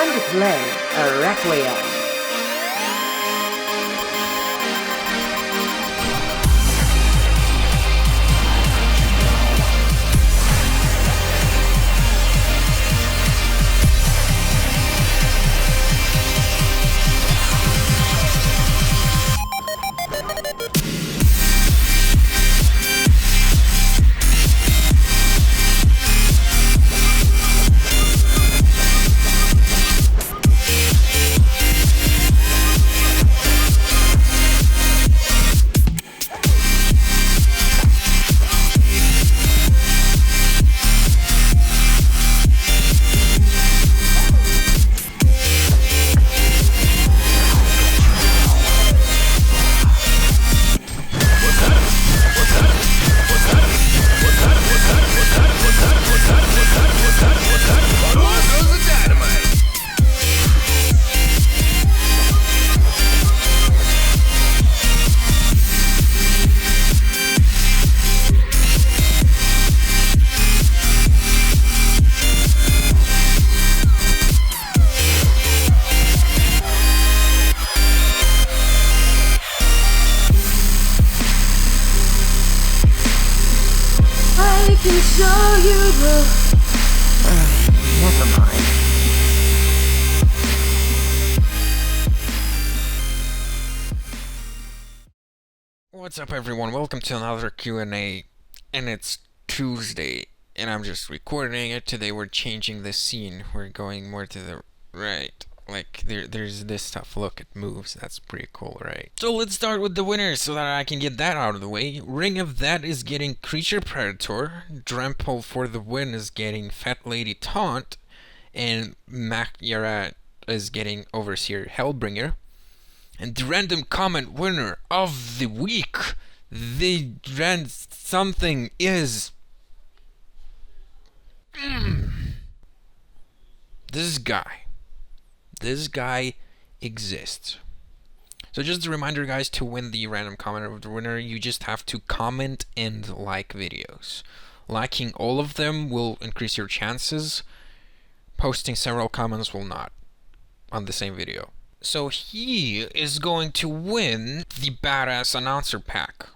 time to play a Requiem. I can show you the... never mind. What's up everyone, welcome to another Q&A, and it's Tuesday, and I'm just recording it. Today we're changing the scene, we're going more to the right. Like, there's this stuff, look, it moves, that's pretty cool, right? So let's start with the winners so that I can get that out of the way. Ring of That is getting Creature Predator, Dremple for the win is getting Fat Lady Taunt, and Makyara is getting Overseer Hellbringer. And the random comment winner of the week, the something is... This guy. This guy exists. So just a reminder, guys, to win the random comment of the winner, you just have to comment and like videos. Liking all of them will increase your chances. Posting several comments will not on the same video. So he is going to win the Badass Announcer Pack.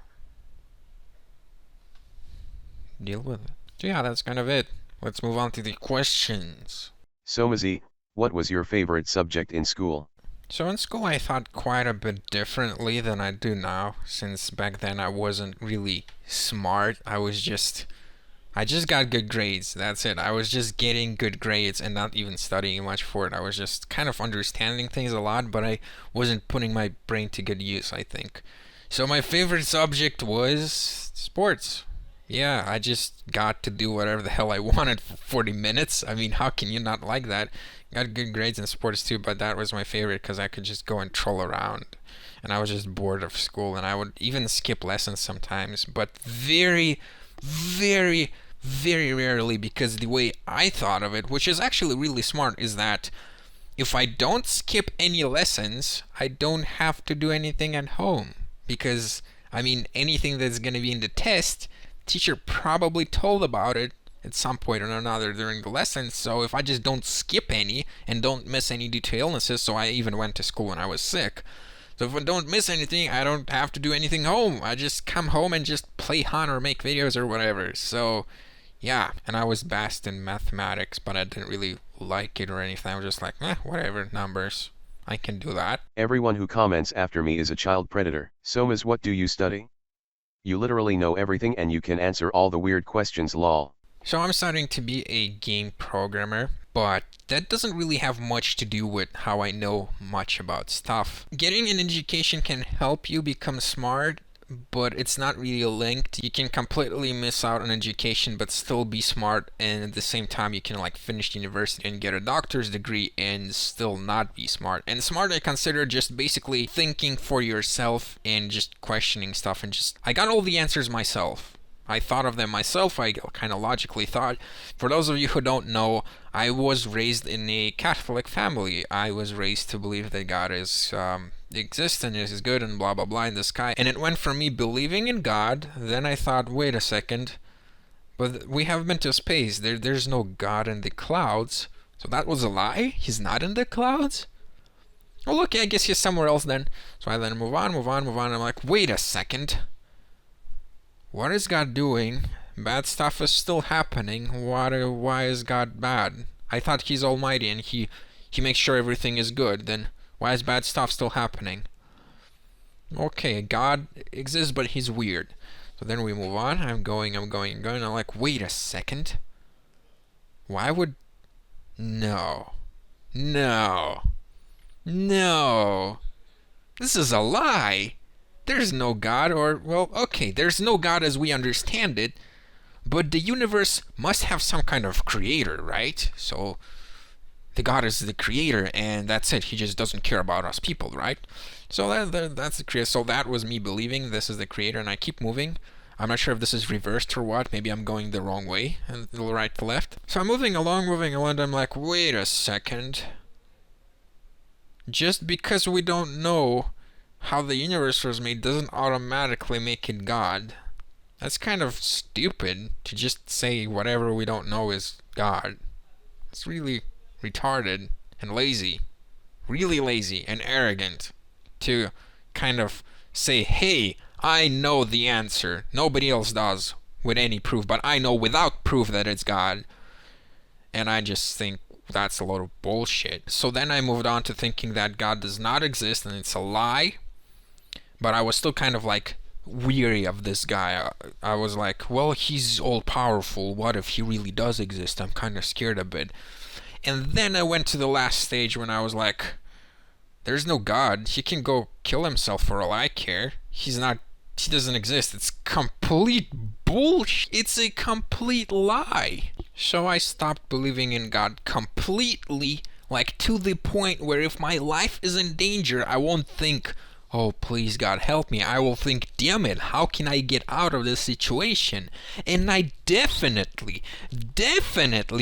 Deal with it. So yeah, that's kind of it. Let's move on to the questions. SomaZ, what was your favorite subject in school? So in school I thought quite a bit differently than I do now, since back then I wasn't really smart. I just got good grades, that's it. I was just getting good grades and not even studying much for it. I was just kind of understanding things a lot, but I wasn't putting my brain to good use, I think. So my favorite subject was sports. Yeah, I just got to do whatever the hell I wanted for 40 minutes. I mean, how can you not like that? Got good grades in sports too, but that was my favorite because I could just go and troll around. And I was just bored of school, and I would even skip lessons sometimes, but very, very, very rarely, because the way I thought of it, which is actually really smart, is that if I don't skip any lessons, I don't have to do anything at home. Because, I mean, anything that's going to be in the test, teacher probably told about it at some point or another during the lesson. So if I just don't skip any and don't miss any due to illnesses, so I even went to school when I was sick. So if I don't miss anything, I don't have to do anything home. I just come home and just play hunt or make videos or whatever. So yeah, and I was best in mathematics, but I didn't really like it or anything. I was just like, whatever, numbers. I can do that. Everyone who comments after me is a child predator. SomaZ, what do you study? You literally know everything and you can answer all the weird questions, lol. So I'm studying to be a game programmer, but that doesn't really have much to do with how I know much about stuff. Getting an education can help you become smart, but it's not really linked. You can completely miss out on education but still be smart, and at the same time you can like finish university and get a doctor's degree and still not be smart. And smart I consider just basically thinking for yourself and just questioning stuff, and just I got all the answers myself. I thought of them myself, I kind of logically thought. For those of you who don't know, I was raised in a Catholic family. I was raised to believe that God is exists and is good and blah blah blah in the sky. And it went from me believing in God, then I thought, wait a second, but we have been to space, there's no God in the clouds, So that was a lie? He's not in the clouds? Well, okay, I guess he's somewhere else then. So I then move on. I'm like, wait a second. What is God doing? Bad stuff is still happening. Why is God bad? I thought he's almighty and he makes sure everything is good. Then why is bad stuff still happening? Okay, God exists, but he's weird. So then we move on. I'm going. I'm like, wait a second. Why would... No. This is a lie. There's no God, or, well, okay, there's no God as we understand it, but the universe must have some kind of creator, right? So the God is the creator, and that's it. He just doesn't care about us people, right? So that's the creator. So that was me believing this is the creator, and I keep moving. I'm not sure if this is reversed or what. Maybe I'm going the wrong way, and right to left. So I'm moving along, and I'm like, wait a second. Just because we don't know how the universe was made doesn't automatically make it God. That's kind of stupid to just say whatever we don't know is God. It's really retarded and lazy. Really lazy and arrogant to kind of say, hey, I know the answer. Nobody else does with any proof, but I know without proof that it's God. And I just think that's a lot of bullshit. So then I moved on to thinking that God does not exist and it's a lie. But I was still kind of like weary of this guy. I was like, well, he's all powerful. What if he really does exist? I'm kind of scared a bit. And then I went to the last stage when I was like, there's no God. He can go kill himself for all I care. He doesn't exist. It's complete bullshit. It's a complete lie. So I stopped believing in God completely, like to the point where if my life is in danger, I won't think, oh, please God help me. I will think, damn it, how can I get out of this situation? And I definitely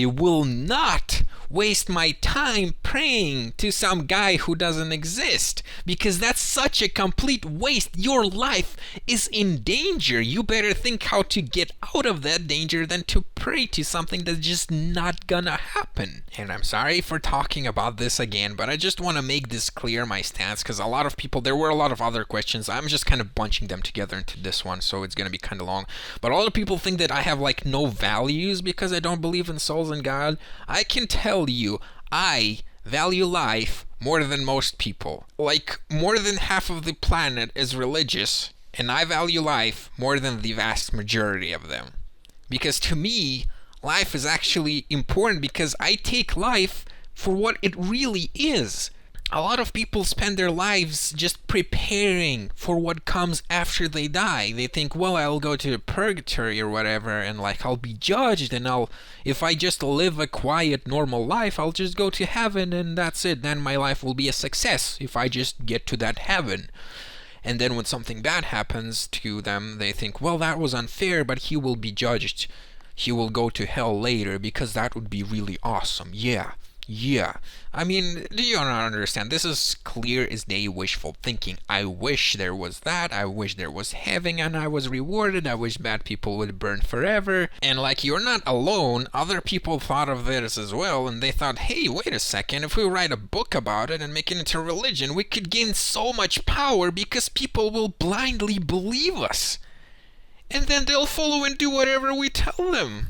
will not waste my time praying to some guy who doesn't exist, because that's such a complete waste. Your life is in danger. You better think how to get out of that danger than to pray to something that's just not gonna happen. And I'm sorry for talking about this again, but I just want to make this clear, my stance, because a lot of people, there were a lot of other questions. I'm just kind of bunching them together into this one, so it's gonna be kind of long. But a lot of people think that I have like no values because I don't believe in souls and God. I can tell you, I value life more than most people. Like, more than half of the planet is religious, and I value life more than the vast majority of them. Because to me, life is actually important because I take life for what it really is. A lot of people spend their lives just preparing for what comes after they die. They think, well, I'll go to purgatory or whatever, and like I'll be judged, and if I just live a quiet, normal life, I'll just go to heaven, and that's it. Then my life will be a success if I just get to that heaven. And then when something bad happens to them, they think, well, that was unfair, but he will be judged. He will go to hell later because that would be really awesome. Yeah. I mean, do you not understand? This is clear as day wishful thinking. I wish there was that. I wish there was heaven and I was rewarded. I wish bad people would burn forever. And like, you're not alone. Other people thought of this as well, and they thought, hey, wait a second. If we write a book about it and make it into religion, we could gain so much power because people will blindly believe us. And then they'll follow and do whatever we tell them.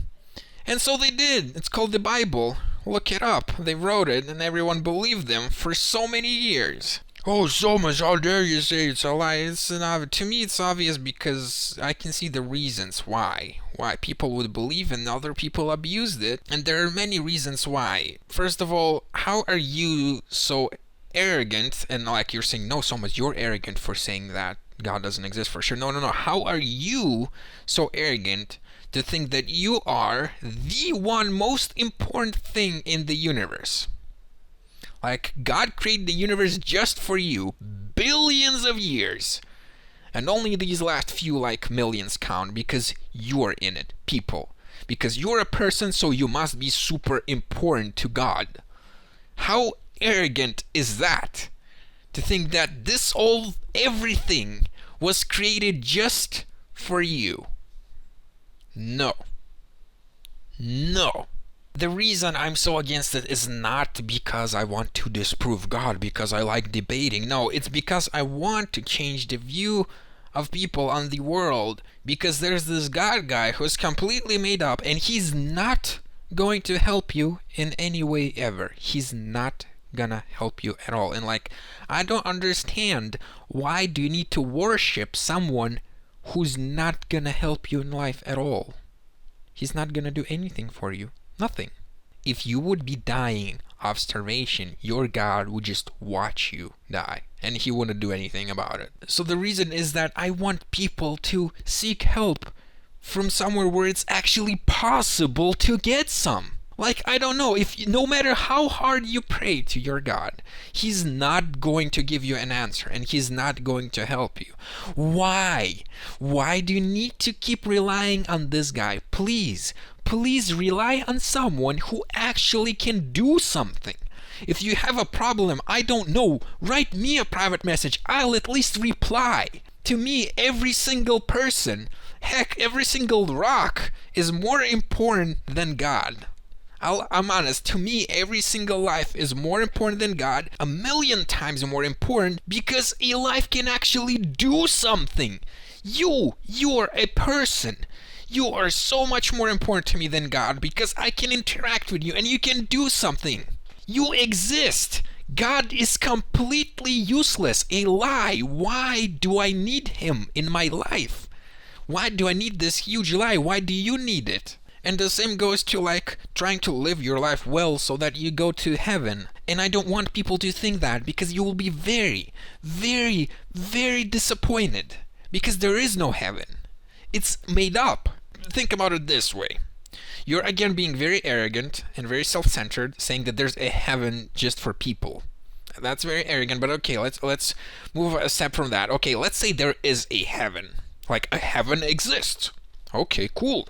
And so they did. It's called the Bible. Look it up. They wrote it, and everyone believed them for so many years. Oh, SomaZ, how dare you say it's a lie? To me, it's obvious because I can see the reasons why people would believe and other people abused it. And there are many reasons why. First of all, how are you so arrogant? And like you're saying, no, SomaZ, you're arrogant for saying that God doesn't exist for sure. No. How are you so arrogant to think that you are the one most important thing in the universe? Like, God created the universe just for you, billions of years, and only these last few like millions count because you're in it, people. Because you're a person, so you must be super important to God. How arrogant is that? To think that everything was created just for you. No. The reason I'm so against it is not because I want to disprove God, because I like debating. No, it's because I want to change the view of people on the world, because there's this God guy who's completely made up, and he's not going to help you in any way ever. He's not gonna help you at all. And like, I don't understand, why do you need to worship someone who's not gonna help you in life at all? He's not gonna do anything for you. Nothing. If you would be dying of starvation, your God would just watch you die, and he wouldn't do anything about it. So the reason is that I want people to seek help from somewhere where it's actually possible to get some. Like, I don't know, if no matter how hard you pray to your God, he's not going to give you an answer, and he's not going to help you. Why? Why do you need to keep relying on this guy? Please rely on someone who actually can do something. If you have a problem, I don't know, write me a private message. I'll at least reply. To me, every single person, heck, every single rock is more important than God. I'm honest, to me, every single life is more important than God, 1,000,000 times more important, because a life can actually do something. You are a person. You are so much more important to me than God, because I can interact with you and you can do something. You exist. God is completely useless, a lie. Why do I need him in my life? Why do I need this huge lie? Why do you need it? And the same goes to like trying to live your life well so that you go to heaven. And I don't want people to think that, because you will be very, very, very disappointed, because there is no heaven. It's made up. Think about it this way. You're again being very arrogant and very self-centered, saying that there's a heaven just for people. That's very arrogant, but okay, let's move a step from that. Okay, let's say there is a heaven. Like, a heaven exists. Okay, cool.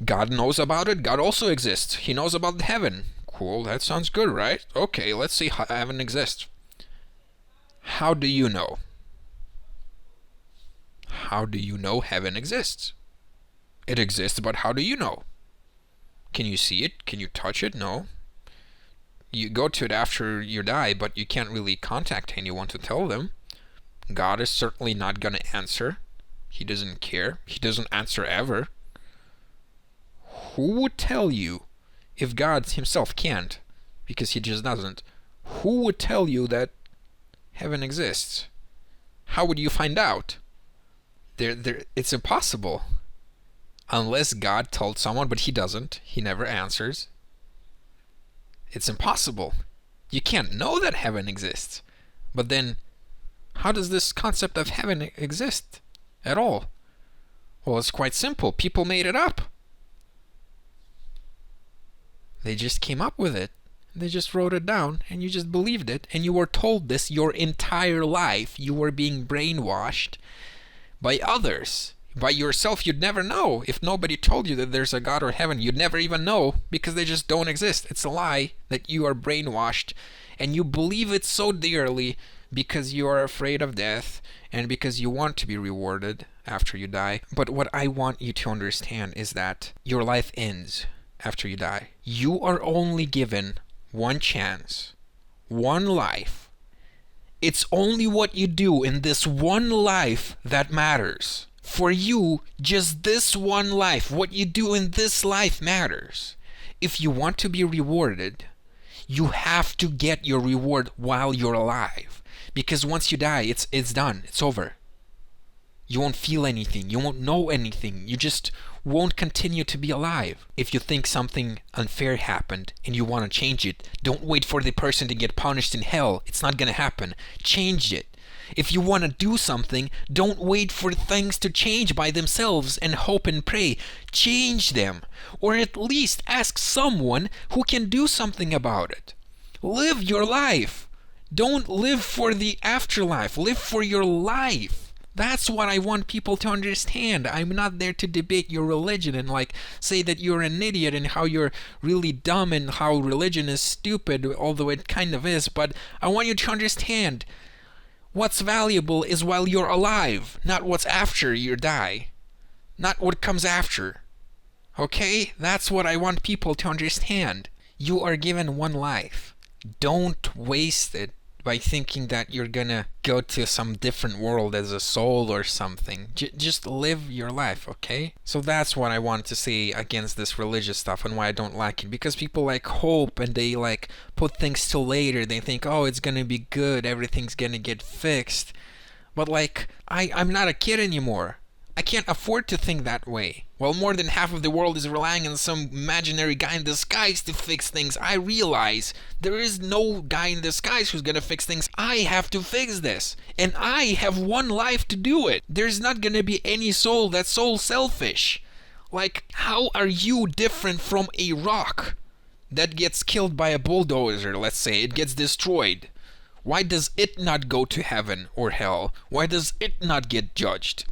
God knows about it. God also exists. He knows about the heaven. Cool, that sounds good, right? Okay, let's see how heaven exists. How do you know? How do you know heaven exists? It exists, but how do you know? Can you see it? Can you touch it? No. You go to it after you die, but you can't really contact anyone to tell them. God is certainly not going to answer. He doesn't care. He doesn't answer ever. Who would tell you if God himself can't? Because he just doesn't. Who would tell you that heaven exists? How would you find out? It's impossible. Unless God told someone, but he doesn't. He never answers. It's impossible. You can't know that heaven exists. But then, how does this concept of heaven exist at all? Well, it's quite simple. People made it up. They just came up with it. They just wrote it down, and you just believed it, and you were told this your entire life. You were being brainwashed by others. By yourself, you'd never know. If nobody told you that there's a God or heaven, you'd never even know, because they just don't exist. It's a lie that you are brainwashed, and you believe it so dearly because you are afraid of death and because you want to be rewarded after you die. But what I want you to understand is that your life ends after you die. You are only given one chance, one life. It's only what you do in this one life that matters. For you, just this one life, what you do in this life matters. If you want to be rewarded, you have to get your reward while you're alive. Because once you die, it's done. It's over. You won't feel anything. You won't know anything. You just won't continue to be alive. If you think something unfair happened and you want to change it, don't wait for the person to get punished in hell. It's not going to happen. Change it. If you want to do something, don't wait for things to change by themselves and hope and pray. Change them. Or at least ask someone who can do something about it. Live your life. Don't live for the afterlife. Live for your life. That's what I want people to understand. I'm not there to debate your religion and like say that you're an idiot and how you're really dumb and how religion is stupid, although it kind of is. But I want you to understand what's valuable is while you're alive, not what's after you die. Not what comes after. Okay? That's what I want people to understand. You are given one life. Don't waste it by thinking that you're gonna go to some different world as a soul or something. Just live your life, okay? So that's what I want to say against this religious stuff and why I don't like it. Because people like hope and they like put things till later. They think, oh, it's gonna be good, everything's gonna get fixed. But like, I'm not a kid anymore. I can't afford to think that way. While more than half of the world is relying on some imaginary guy in the skies to fix things, I realize there is no guy in the skies who's gonna fix things. I have to fix this. And I have one life to do it. There's not gonna be any soul that's so selfish. Like, how are you different from a rock that gets killed by a bulldozer, let's say? It gets destroyed. Why does it not go to heaven or hell? Why does it not get judged?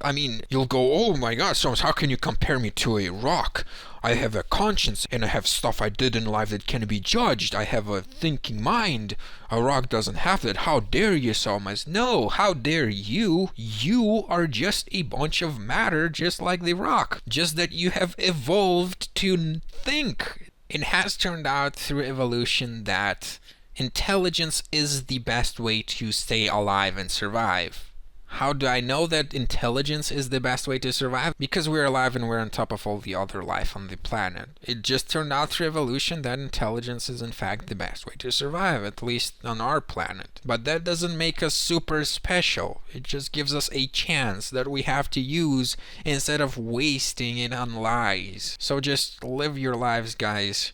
I mean, you'll go, oh my god, so how can you compare me to a rock? I have a conscience and I have stuff I did in life that can be judged. I have a thinking mind. A rock doesn't have that. How dare you, SomaZ? No, how dare you? You are just a bunch of matter just like the rock. Just that you have evolved to think. It has turned out through evolution that intelligence is the best way to stay alive and survive. How do I know that intelligence is the best way to survive? Because we're alive and we're on top of all the other life on the planet. It just turned out through evolution that intelligence is in fact the best way to survive, at least on our planet. But that doesn't make us super special. It just gives us a chance that we have to use instead of wasting it on lies. So just live your lives, guys.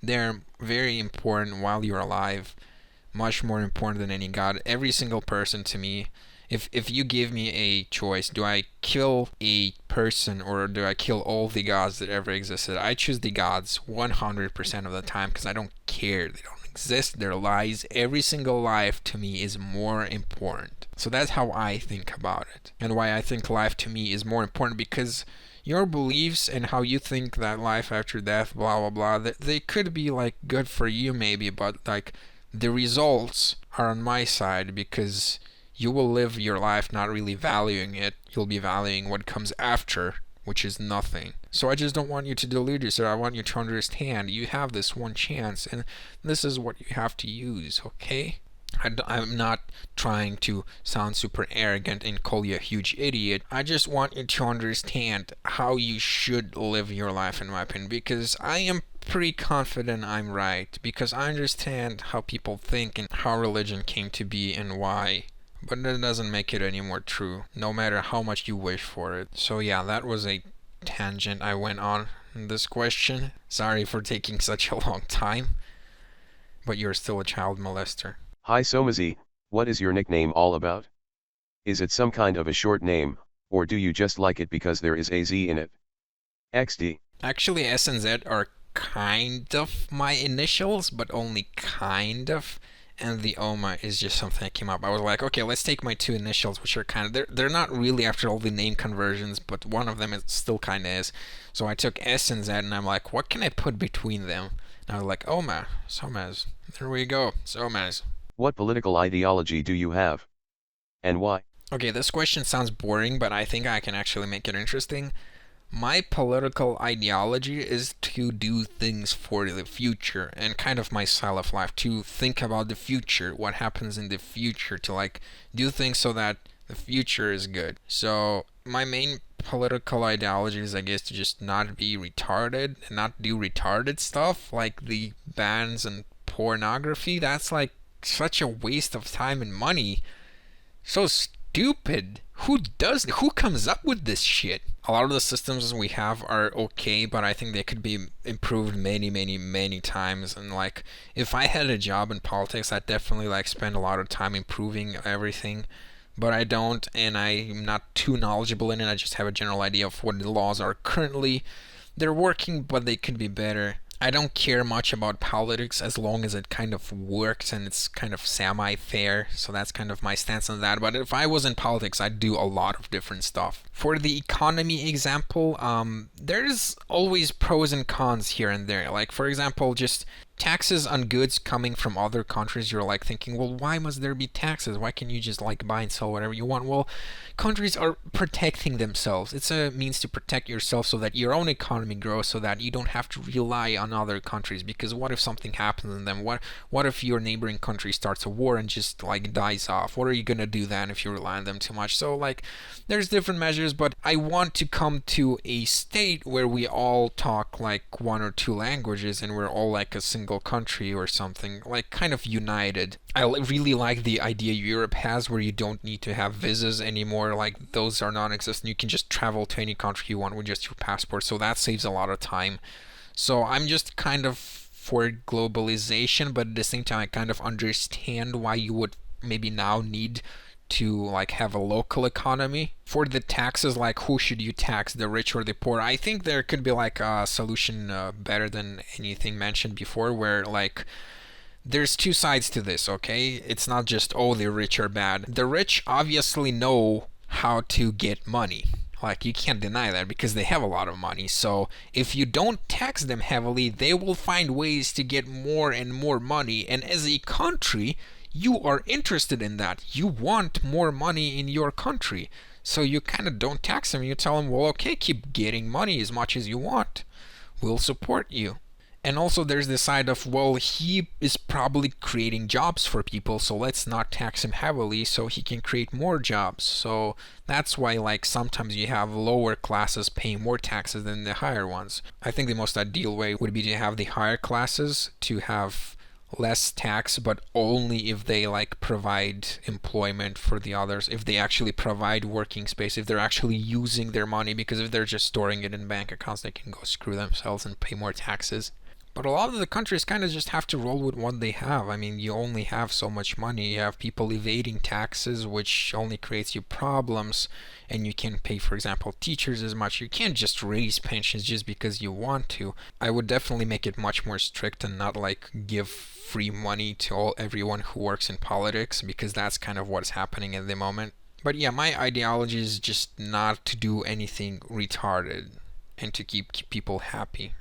They're very important while you're alive. Much more important than any god. Every single person to me, if you give me a choice, do I kill a person or do I kill all the gods that ever existed? I choose the gods 100% of the time because I don't care. They don't exist. They're lies. Every single life to me is more important. So that's how I think about it. And why I think life to me is more important, because your beliefs and how you think that life after death, blah, blah, blah, they could be like good for you maybe, but like the results are on my side because you will live your life not really valuing it. You'll be valuing what comes after, which is nothing. So I just don't want you to delude yourself. I want you to understand you have this one chance and this is what you have to use, okay? I'm not trying to sound super arrogant and call you a huge idiot. I just want you to understand how you should live your life, in my opinion, because I am pretty confident I'm right, because I understand how people think and how religion came to be and why. But that doesn't make it any more true, no matter how much you wish for it. So yeah, that was a tangent I went on in this question. Sorry for taking such a long time, but you're still a child molester. Hi SomaZ, what is your nickname all about? Is it some kind of a short name, or do you just like it because there is a Z in it? XD. Actually, S and Z are kind of my initials, but only kind of. And the Oma is just something that came up. I was like, okay, let's take my two initials, which are kind of, they're not really after all the name conversions, but one of them is still kind of is. So I took S and Z, and I'm like, what can I put between them? And I was like, Oma, SomaZ. There we go, SomaZ. What political ideology do you have? And why? Okay, this question sounds boring, but I think I can actually make it interesting. My political ideology is to do things for the future, and kind of my style of life, to think about the future, what happens in the future, to like do things so that the future is good. So my main political ideology is, I guess, to just not be retarded and not do retarded stuff like the bans and pornography. That's like such a waste of time and money. So stupid. Who comes up with this shit? A lot of the systems we have are okay, but I think they could be improved many times. And like, if I had a job in politics, I'd definitely like spend a lot of time improving everything. But I don't, and I'm not too knowledgeable in it. I just have a general idea of what the laws are currently. They're working, but they could be better. I don't care much about politics as long as it kind of works and it's kind of semi-fair, so that's kind of my stance on that. But if I was in politics, I'd do a lot of different stuff. For the economy example, there's always pros and cons here and there. Like, for example, just taxes on goods coming from other countries, you're like thinking, well, why must there be taxes? Why can't you just like buy and sell whatever you want? Well, countries are protecting themselves. It's a means to protect yourself so that your own economy grows, so that you don't have to rely on other countries. Because what if something happens in them? What if your neighboring country starts a war and just like dies off? What are you gonna do then if you rely on them too much? So like, there's different measures, but I want to come to a state where we all talk like one or two languages and we're all like a single country or something, like kind of united. I really like the idea Europe has where you don't need to have visas anymore. Like those are non-existent. You can just travel to any country you want with just your passport. So that saves a lot of time. So I'm just kind of for globalization, but at the same time I kind of understand why you would maybe now need to like have a local economy. For the taxes, like who should you tax, the rich or the poor? I think there could be like a solution better than anything mentioned before, where like there's two sides to this, okay? It's not just, oh, the rich are bad. The rich obviously know how to get money. Like, you can't deny that because they have a lot of money. So, if you don't tax them heavily, they will find ways to get more and more money. And as a country, you are interested in that. You want more money in your country. So, you kind of don't tax them. You tell them, well, okay, keep getting money as much as you want. We'll support you. And also there's the side of, well, he is probably creating jobs for people, so let's not tax him heavily so he can create more jobs. So that's why like sometimes you have lower classes paying more taxes than the higher ones. I think the most ideal way would be to have the higher classes to have less tax, but only if they like provide employment for the others, if they actually provide working space, if they're actually using their money, because if they're just storing it in bank accounts, they can go screw themselves and pay more taxes. But a lot of the countries kind of just have to roll with what they have. I mean, you only have so much money. You have people evading taxes, which only creates you problems. And you can't pay, for example, teachers as much. You can't just raise pensions just because you want to. I would definitely make it much more strict and not like give free money to everyone who works in politics, because that's kind of what's happening at the moment. But yeah, my ideology is just not to do anything retarded and to keep people happy.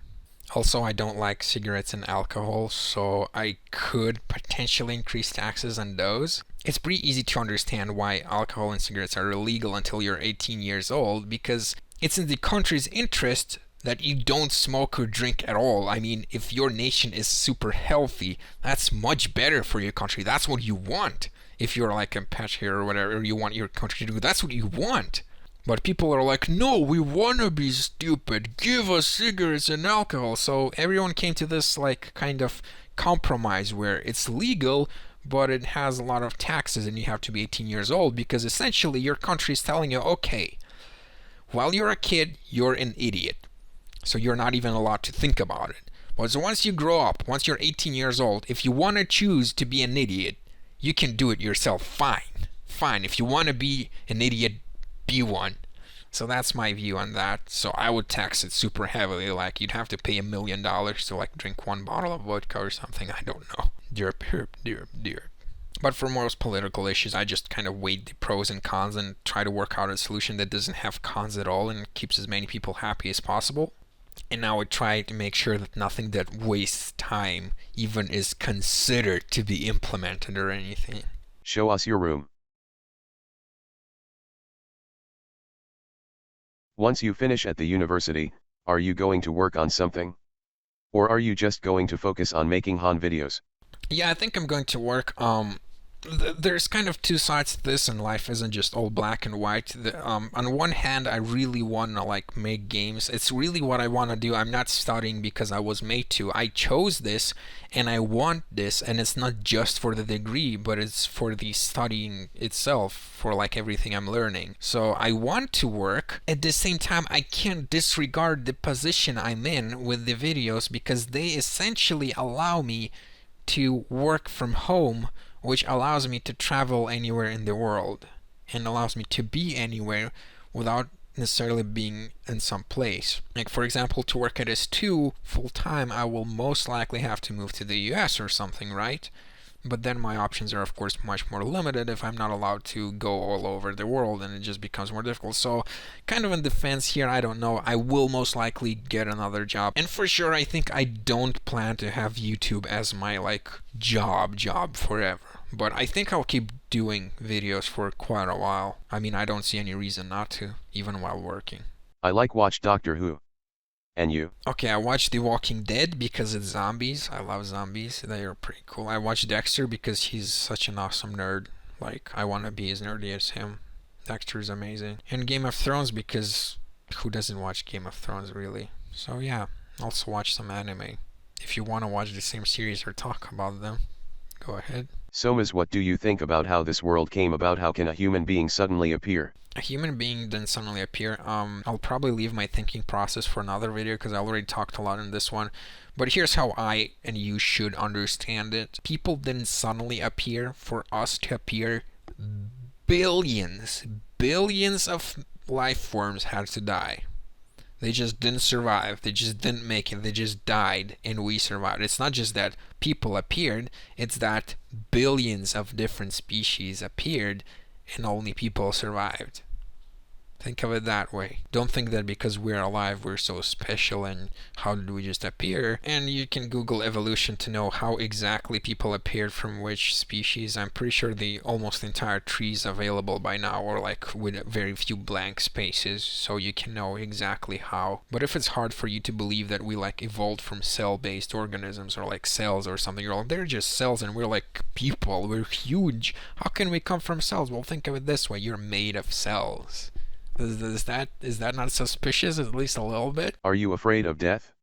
Also, I don't like cigarettes and alcohol, so I could potentially increase taxes on those. It's pretty easy to understand why alcohol and cigarettes are illegal until you're 18 years old, because it's in the country's interest that you don't smoke or drink at all. I mean, if your nation is super healthy, that's much better for your country. That's what you want. If you're like a patriot or whatever, or you want your country to do, that's what you want. But people are like, no, we wanna be stupid. Give us cigarettes and alcohol. So everyone came to this like kind of compromise where it's legal, but it has a lot of taxes and you have to be 18 years old, because essentially your country is telling you, okay, while you're a kid, you're an idiot. So you're not even allowed to think about it. But so once you grow up, once you're 18 years old, if you want to choose to be an idiot, you can do it yourself. Fine. Fine. If you want to be an idiot, be one. So that's my view on that. So I would tax it super heavily. Like you'd have to pay $1 million to like drink one bottle of vodka or something. I don't know. Derp. But for most political issues, I just kind of weigh the pros and cons and try to work out a solution that doesn't have cons at all and keeps as many people happy as possible. And now I try to make sure that nothing that wastes time even is considered to be implemented or anything. Show us your room. Once you finish at the university, are you going to work on something? Or are you just going to focus on making Han videos? Yeah, I think I'm going to work. There's kind of two sides to this, and life isn't just all black and white. On one hand, I really want to like make games. It's really what I want to do. I'm not studying because I was made to. I chose this, and I want this, and it's not just for the degree, but it's for the studying itself, for like everything I'm learning. So I want to work. At the same time, I can't disregard the position I'm in with the videos, because they essentially allow me to work from home, which allows me to travel anywhere in the world and allows me to be anywhere without necessarily being in some place. Like for example, to work at S2 full time, I will most likely have to move to the US or something, right? But then my options are of course much more limited if I'm not allowed to go all over the world, and it just becomes more difficult. So kind of in defense here, I don't know. I will most likely get another job, and for sure I think I don't plan to have YouTube as my like job forever. But I think I'll keep doing videos for quite a while. I mean, I don't see any reason not to, even while working. I like watch Doctor Who. And you? Okay, I watched The Walking Dead because it's zombies. I love zombies. They are pretty cool. I watched Dexter because he's such an awesome nerd. Like, I want to be as nerdy as him. Dexter is amazing. And Game of Thrones because who doesn't watch Game of Thrones, really? So yeah, also watch some anime. If you want to watch the same series or talk about them, go ahead. SomaZ, what do you think about how this world came about? How can a human being suddenly appear? A human being didn't suddenly appear. I'll probably leave my thinking process for another video because I already talked a lot in this one. But here's how I and you should understand it. People didn't suddenly appear. For us to appear, billions of life forms had to die. They just didn't survive. They just didn't make it. They just died, and we survived. It's not just that people appeared, it's that billions of different species appeared, and only people survived. Think of it that way. Don't think that because we're alive we're so special and how did we just appear. And you can Google evolution to know how exactly people appeared from which species. I'm pretty sure the almost entire tree is available by now, or like with very few blank spaces, so you can know exactly how. But if it's hard for you to believe that we like evolved from cell-based organisms or like cells or something, you're like, they're just cells and we're like people, we're huge. How can we come from cells? Well, think of it this way, you're made of cells. Is that not suspicious, at least a little bit? Are you afraid of death?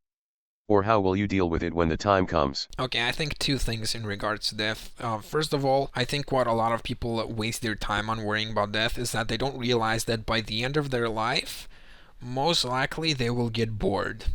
Or how will you deal with it when the time comes? Okay, I think two things in regards to death. First of all, I think what a lot of people waste their time on worrying about death is that they don't realize that by the end of their life, most likely they will get bored.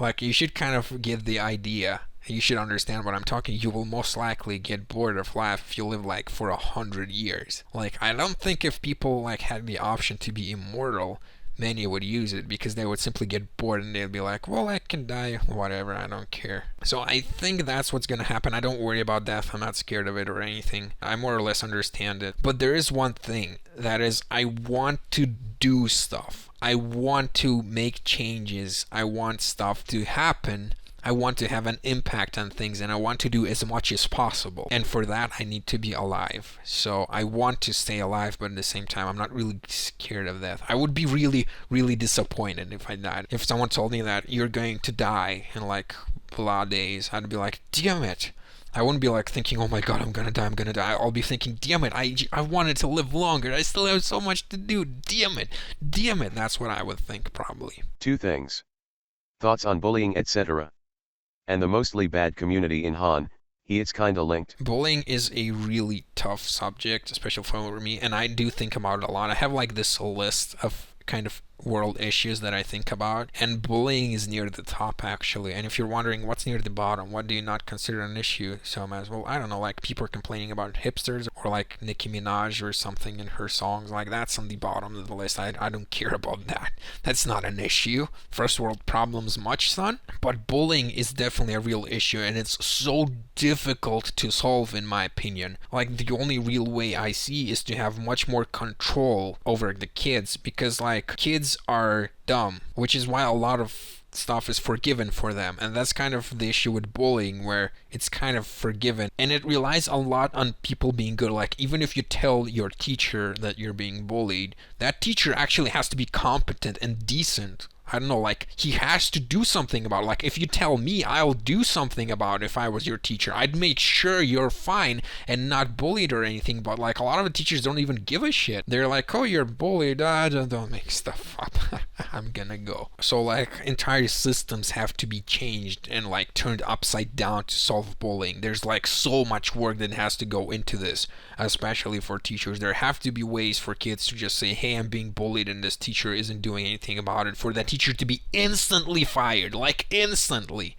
Like, you should kind of get the idea. You should understand what I'm talking. You will most likely get bored of life if you live like for 100 years. Like, I don't think if people like had the option to be immortal, many would use it because they would simply get bored and they'd be like, well, I can die, whatever, I don't care. So I think that's what's gonna happen. I don't worry about death. I'm not scared of it or anything. I more or less understand it. But there is one thing, that is, I want to do stuff. I want to make changes. I want stuff to happen. I want to have an impact on things, and I want to do as much as possible. And for that, I need to be alive. So I want to stay alive, but at the same time, I'm not really scared of death. I would be really, really disappointed if I died. If someone told me that you're going to die in like blah days, I'd be like, damn it. I wouldn't be like thinking, oh my god, I'm gonna die. I'll be thinking, damn it, I wanted to live longer. I still have so much to do. Damn it. That's what I would think, probably. Two things. Thoughts on bullying, etc. And the mostly bad community in Han, it's kinda linked. Bullying is a really tough subject, especially for me, and I do think about it a lot. I have like this list of kind of world issues that I think about, and bullying is near the top actually. And if you're wondering what's near the bottom, what do you not consider an issue, SomaZ? Well, I don't know, like people are complaining about hipsters, or like Nicki Minaj or something in her songs, like that's on the bottom of the list. I don't care about that. That's not an issue. First world problems much, son. But bullying is definitely a real issue, and it's so difficult to solve in my opinion. Like, the only real way I see is to have much more control over the kids, because like kids are dumb, which is why a lot of stuff is forgiven for them. And that's kind of the issue with bullying, where it's kind of forgiven, and it relies a lot on people being good. Like, even if you tell your teacher that you're being bullied, that teacher actually has to be competent and decent. I don't know, like, he has to do something about it. Like, if you tell me, I'll do something about it if I was your teacher. I'd make sure you're fine and not bullied or anything, but, like, a lot of the teachers don't even give a shit. They're like, oh, you're bullied, don't make stuff up. I'm gonna go. So, like, entire systems have to be changed and, like, turned upside down to solve bullying. There's, like, so much work that has to go into this, especially for teachers. There have to be ways for kids to just say, hey, I'm being bullied and this teacher isn't doing anything about it, for that teacher to be instantly fired, like instantly.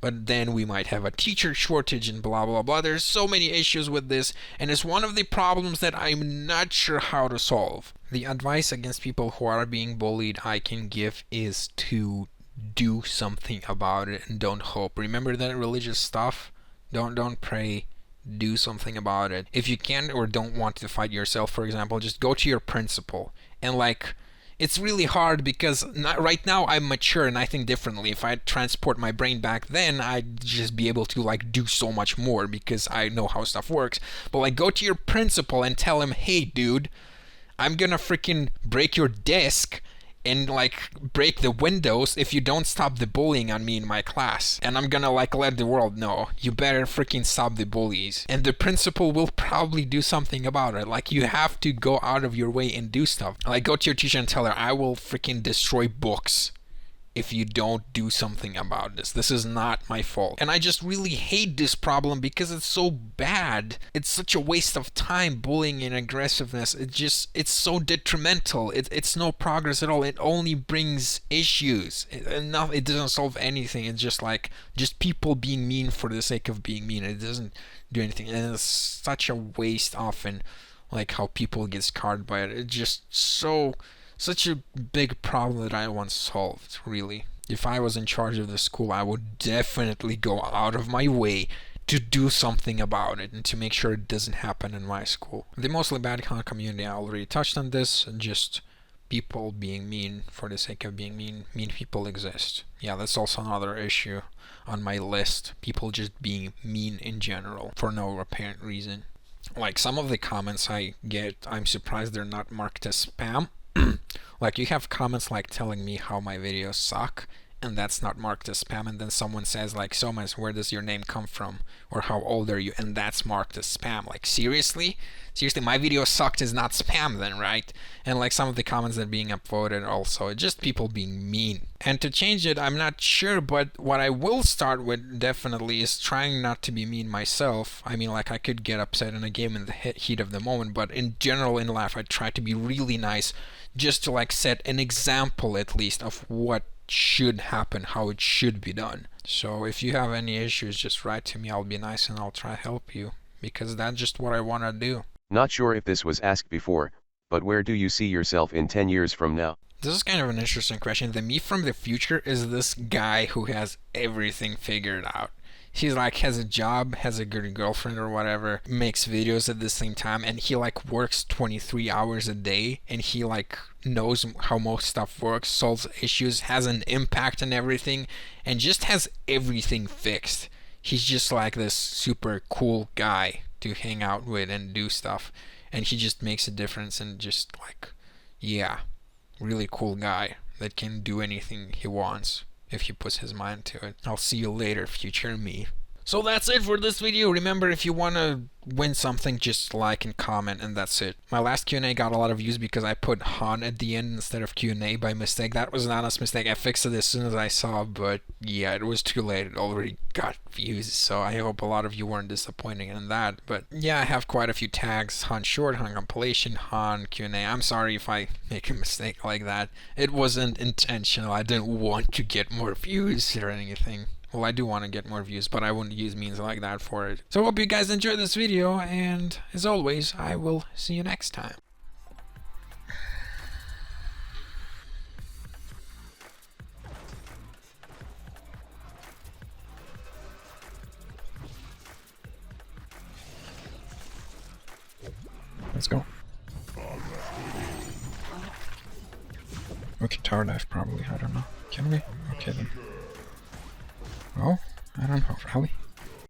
But then we might have a teacher shortage and blah blah blah. There's so many issues with this, and it's one of the problems that I'm not sure how to solve. The advice against people who are being bullied I can give is to do something about it and don't hope. Remember that religious stuff? Don't pray, do something about it. If you can't or don't want to fight yourself, for example, just go to your principal. And like, it's really hard because right now I'm mature and I think differently. If I transport my brain back then, I'd just be able to like do so much more because I know how stuff works. But like, go to your principal and tell him, hey dude, I'm gonna freaking break your desk and like break the windows if you don't stop the bullying on me in my class. And I'm gonna like let the world know, you better freaking stop the bullies. And the principal will probably do something about it. Like, you have to go out of your way and do stuff. Like, go to your teacher and tell her, I will freaking destroy books if you don't do something about this. This is not my fault. And I just really hate this problem because it's so bad. It's such a waste of time, bullying and aggressiveness. It's so detrimental. It's no progress at all. It only brings issues. It doesn't solve anything. It's just people being mean for the sake of being mean. It doesn't do anything. And it's such a waste often, like how people get scarred by it. It's just such a big problem that I want solved, really. If I was in charge of the school, I would definitely go out of my way to do something about it and to make sure it doesn't happen in my school. The mostly bad community, I already touched on this, just people being mean for the sake of being mean. Mean people exist. Yeah, that's also another issue on my list. People just being mean in general for no apparent reason. Like, some of the comments I get, I'm surprised they're not marked as spam. Like, you have comments like telling me how my videos suck, and that's not marked as spam, and then someone says like, SomaZ, where does your name come from, or how old are you, and that's marked as spam. Like, seriously, my video sucked is not spam then, right? And like, some of the comments that are being upvoted also, it's just people being mean. And to change it, I'm not sure, but what I will start with definitely is trying not to be mean myself. I mean, like, I could get upset in a game in the heat of the moment, but in general in life I try to be really nice, just to like set an example at least of what should happen, how it should be done. So if you have any issues, just write to me. I'll be nice and I'll try to help you, because that's just what I want to do. Not sure if this was asked before, but where do you see yourself in 10 years from now? This is kind of an interesting question. The me from the future is this guy who has everything figured out. He's like, has a job, has a good girlfriend or whatever, makes videos at the same time, and he like works 23 hours a day, and he like knows how most stuff works, solves issues, has an impact on everything, and just has everything fixed. He's just like this super cool guy to hang out with and do stuff, and he just makes a difference, and just like, yeah, really cool guy that can do anything he wants if he puts his mind to it. I'll see you later, future me. So that's it for this video. Remember, if you want to win something, just like and comment, and that's it. My last Q&A got a lot of views because I put Han at the end instead of Q&A by mistake. That was an honest mistake. I fixed it as soon as I saw, but yeah, it was too late. It already got views, so I hope a lot of you weren't disappointed in that. But yeah, I have quite a few tags: Han short, Han compilation, Han Q&A. I'm sorry if I make a mistake like that. It wasn't intentional. I didn't want to get more views or anything. Well, I do want to get more views, but I wouldn't use means like that for it. So I hope you guys enjoyed this video, and as always, I will see you next time. Let's go. We can tower dive probably, I don't know. Can we? Okay then. Well, I don't know, really.